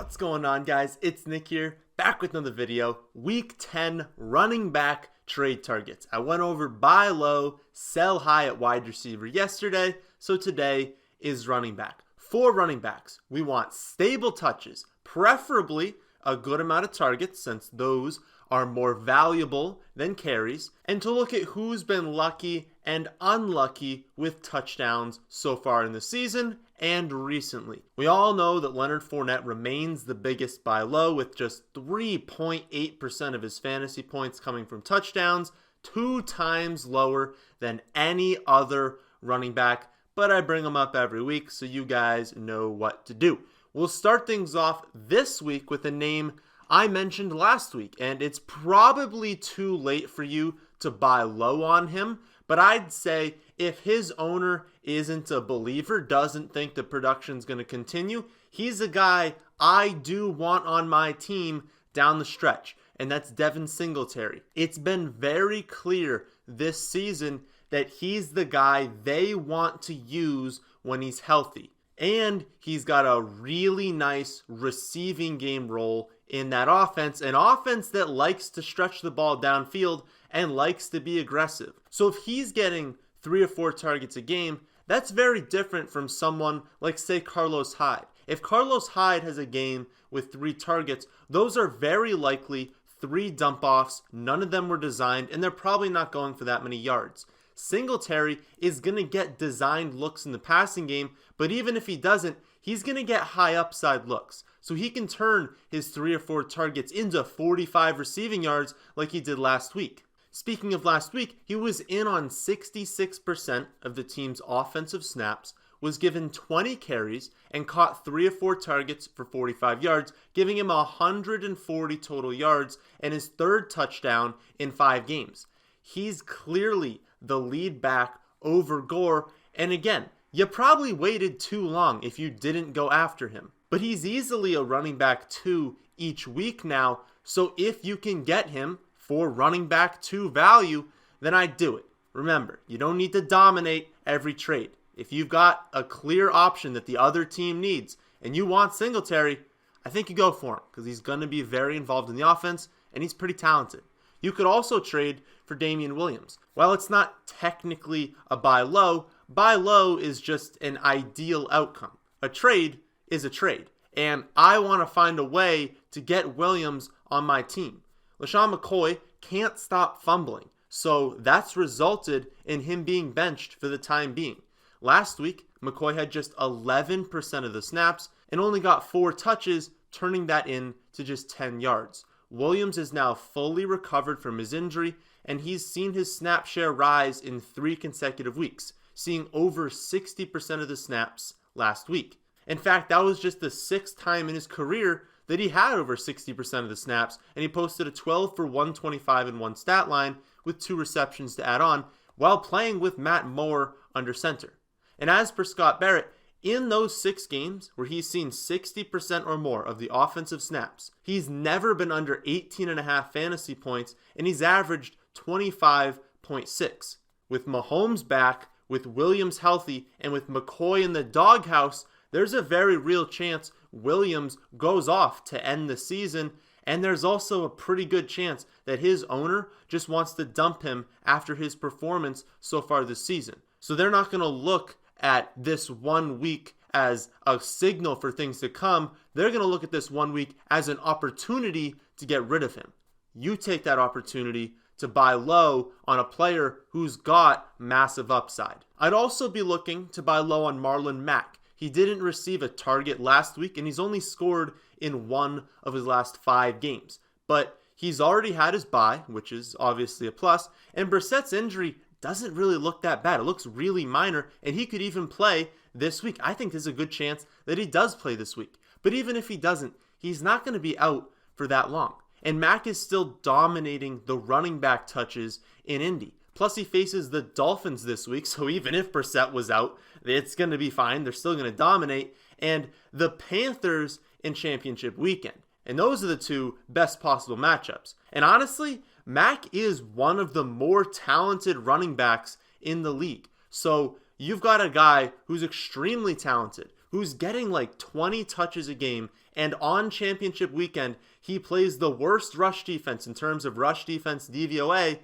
What's going on, guys? It's Nick here, back with another video. Week 10 running back trade targets. I went over buy low, sell high at wide receiver yesterday, so today is running back. For running backs, we want stable touches, preferably a good amount of targets since those are more valuable than carries, and to look at who's been lucky and unlucky with touchdowns so far in the season and recently. We all know that Leonard Fournette remains the biggest buy low with just 3.8% of his fantasy points coming from touchdowns, 2 times lower than any other running back, but I bring them up every week so you guys know what to do. We'll start things off this week with a name I mentioned last week, and it's probably too late for you to buy low on him, but I'd say if his owner isn't a believer, doesn't think the production's going to continue, he's a guy I do want on my team down the stretch, and that's Devin Singletary. It's been very clear this season that he's the guy they want to use when he's healthy. And he's got a really nice receiving game role in that offense, an offense that likes to stretch the ball downfield and likes to be aggressive. So if he's getting 3 or 4 targets a game, that's very different from someone like, say, Carlos Hyde. If Carlos Hyde has a game with 3 targets, those are very likely 3 dump-offs. None of them were designed, and they're probably not going for that many yards. Singletary is going to get designed looks in the passing game, but even if he doesn't, he's going to get high upside looks. So he can turn his 3 or 4 targets into 45 receiving yards like he did last week. Speaking of last week, he was in on 66% of the team's offensive snaps, was given 20 carries, and caught 3 or 4 targets for 45 yards, giving him 140 total yards and his 3rd touchdown in 5 games. He's clearly the lead back over Gore, and again, you probably waited too long if you didn't go after him. But he's easily a running back 2 each week now, so if you can get him for running back 2 value, then I'd do it. Remember, you don't need to dominate every trade. If you've got a clear option that the other team needs and you want Singletary, I think you go for him because he's going to be very involved in the offense and he's pretty talented. You could also trade for Damien Williams. While it's not technically a buy low is just an ideal outcome. A trade is a trade, and I want to find a way to get Williams on my team. LeSean McCoy can't stop fumbling, so that's resulted in him being benched for the time being. Last week, McCoy had just 11% of the snaps and only got 4 touches, turning that in to just 10 yards. Williams is now fully recovered from his injury, and he's seen his snap share rise in 3 consecutive weeks, seeing over 60% of the snaps last week. In fact, that was just the 6th time in his career that he had over 60% of the snaps, and he posted a 12 for 125 and 1 stat line with 2 receptions to add on, while playing with Matt Moore under center. And as per Scott Barrett, in those 6 games where he's seen 60% or more of the offensive snaps, he's never been under 18.5 fantasy points, and he's averaged 25.6. With Mahomes back, with Williams healthy, and with McCoy in the doghouse, there's a very real chance Williams goes off to end the season, and there's also a pretty good chance that his owner just wants to dump him after his performance so far this season. So they're not going to look at this 1 week as a signal for things to come. They're going to look at this 1 week as an opportunity to get rid of him. You take that opportunity to buy low on a player who's got massive upside. I'd also be looking to buy low on Marlon Mack. He didn't receive a target last week, and he's only scored in 1 of his last 5 games. But he's already had his bye, which is obviously a plus, and Brissett's injury doesn't really look that bad. It looks really minor, and he could even play this week. I think there's a good chance that he does play this week. But even if he doesn't, he's not going to be out for that long. And Mack is still dominating the running back touches in Indy. Plus, he faces the Dolphins this week, so even if Brissett was out, it's going to be fine. They're still going to dominate. And the Panthers in championship weekend. And those are the 2 best possible matchups. And honestly, Mack is one of the more talented running backs in the league. So you've got a guy who's extremely talented, who's getting like 20 touches a game, and on championship weekend, he plays the worst rush defense in terms of rush defense DVOA.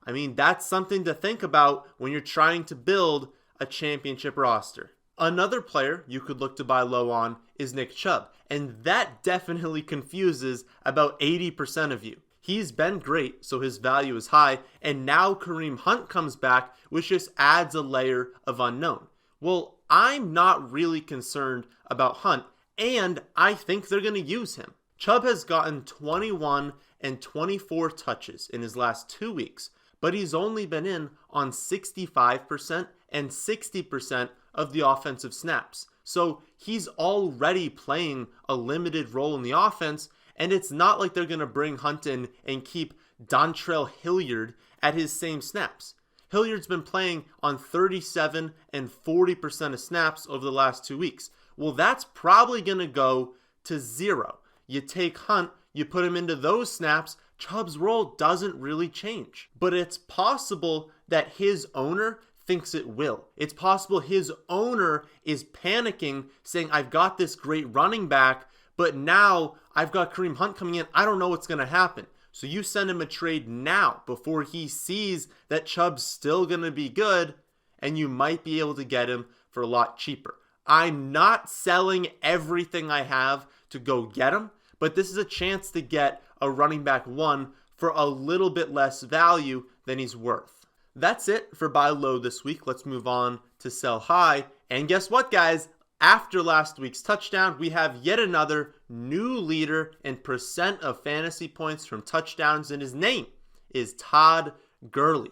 I mean, that's something to think about when you're trying to build a championship roster. Another player you could look to buy low on is Nick Chubb, and that definitely confuses about 80% of you. He's been great, so his value is high, and now Kareem Hunt comes back, which just adds a layer of unknown. Well, I'm not really concerned about Hunt, and I think they're going to use him. Chubb has gotten 21 and 24 touches in his last 2 weeks, but he's only been in on 65% and 60% of the offensive snaps. So he's already playing a limited role in the offense, and it's not like they're going to bring Hunt in and keep Dontrell Hilliard at his same snaps. Hilliard's been playing on 37 and 40% of snaps over the last 2 weeks. Well, that's probably going to go to 0. You take Hunt, you put him into those snaps, Chubb's role doesn't really change. But it's possible that his owner thinks it will. It's possible his owner is panicking, saying, I've got this great running back, but now I've got Kareem Hunt coming in. I don't know what's going to happen. So you send him a trade now before he sees that Chubb's still going to be good, and you might be able to get him for a lot cheaper. I'm not selling everything I have to go get him, but this is a chance to get a running back one for a little bit less value than he's worth. That's it for buy low this week. Let's move on to sell high. And guess what, guys? After last week's touchdown, we have yet another new leader in percent of fantasy points from touchdowns, and his name is Todd Gurley.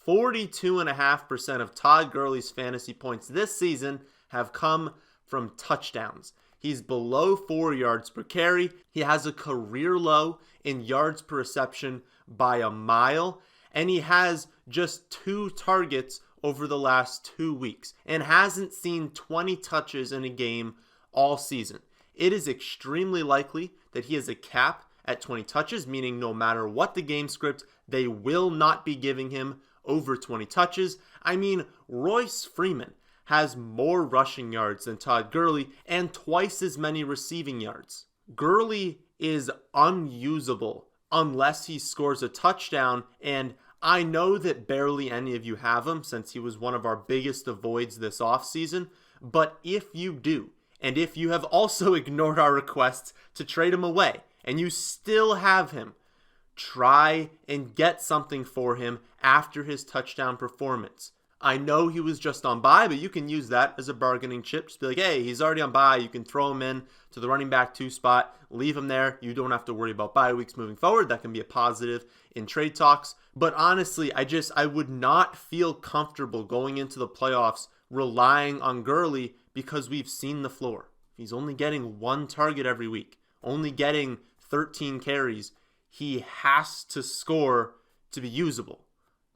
42.5% of Todd Gurley's fantasy points this season have come from touchdowns. He's below 4 yards per carry. He has a career low in yards per reception by a mile, and he has just 2 targets over the last 2 weeks and hasn't seen 20 touches in a game all season. It is extremely likely that he has a cap at 20 touches, meaning no matter what the game script, they will not be giving him over 20 touches. I mean, Royce Freeman has more rushing yards than Todd Gurley and twice as many receiving yards. Gurley is unusable unless he scores a touchdown, and I know that barely any of you have him since he was one of our biggest avoids this offseason, but if you do, and if you have also ignored our requests to trade him away, and you still have him, try and get something for him after his touchdown performance. I know he was just on bye, but you can use that as a bargaining chip. Just be like, hey, he's already on bye. You can throw him in to the running back 2 spot, leave him there. You don't have to worry about bye weeks moving forward. That can be a positive in trade talks. But honestly, I would not feel comfortable going into the playoffs relying on Gurley because we've seen the floor. He's only getting 1 target every week, only getting 13 carries. He has to score to be usable.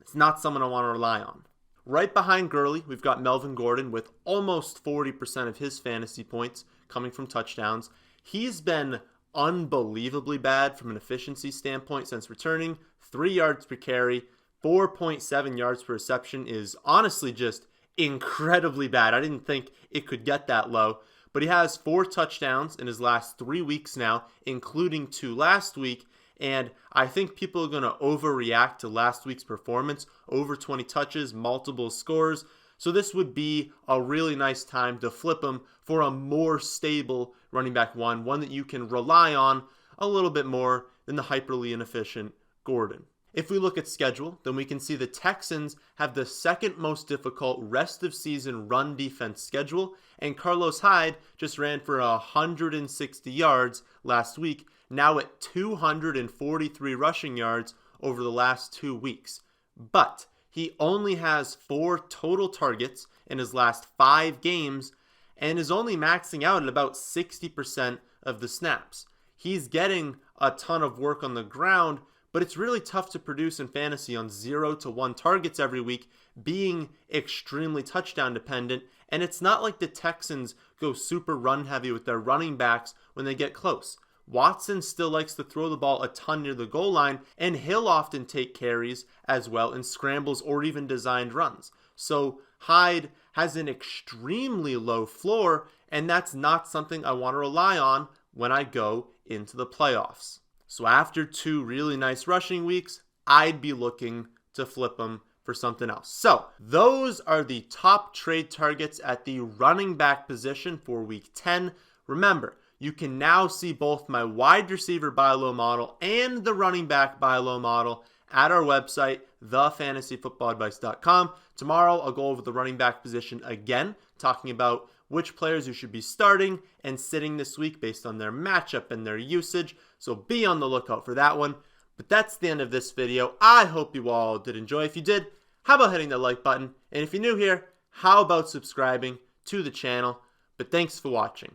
It's not someone I want to rely on. Right behind Gurley, we've got Melvin Gordon with almost 40% of his fantasy points coming from touchdowns. He's been unbelievably bad from an efficiency standpoint since returning. 3 yards per carry, 4.7 yards per reception is honestly just incredibly bad. I didn't think it could get that low, but he has 4 touchdowns in his last 3 weeks now, including 2 last week. And I think people are going to overreact to last week's performance, over 20 touches, multiple scores. So this would be a really nice time to flip him for a more stable running back one that you can rely on a little bit more than the hyperly inefficient Gordon. If we look at schedule, then we can see the Texans have the second most difficult rest of season run defense schedule, and Carlos Hyde just ran for 160 yards last week, now at 243 rushing yards over the last 2 weeks. But he only has 4 total targets in his last 5 games and is only maxing out at about 60% of the snaps. He's getting a ton of work on the ground, but it's really tough to produce in fantasy on 0 to 1 targets every week, being extremely touchdown dependent. And it's not like the Texans go super run heavy with their running backs when they get close. Watson still likes to throw the ball a ton near the goal line, and he'll often take carries as well in scrambles or even designed runs. So Hyde has an extremely low floor, and that's not something I want to rely on when I go into the playoffs. So after 2 really nice rushing weeks, I'd be looking to flip him for something else. So those are the top trade targets at the running back position for week 10. Remember, you can now see both my wide receiver buy low model and the running back buy low model at our website, thefantasyfootballadvice.com. Tomorrow, I'll go over the running back position again, talking about which players you should be starting and sitting this week based on their matchup and their usage. So be on the lookout for that one. But that's the end of this video. I hope you all did enjoy. If you did, how about hitting the like button? And if you're new here, how about subscribing to the channel? But thanks for watching.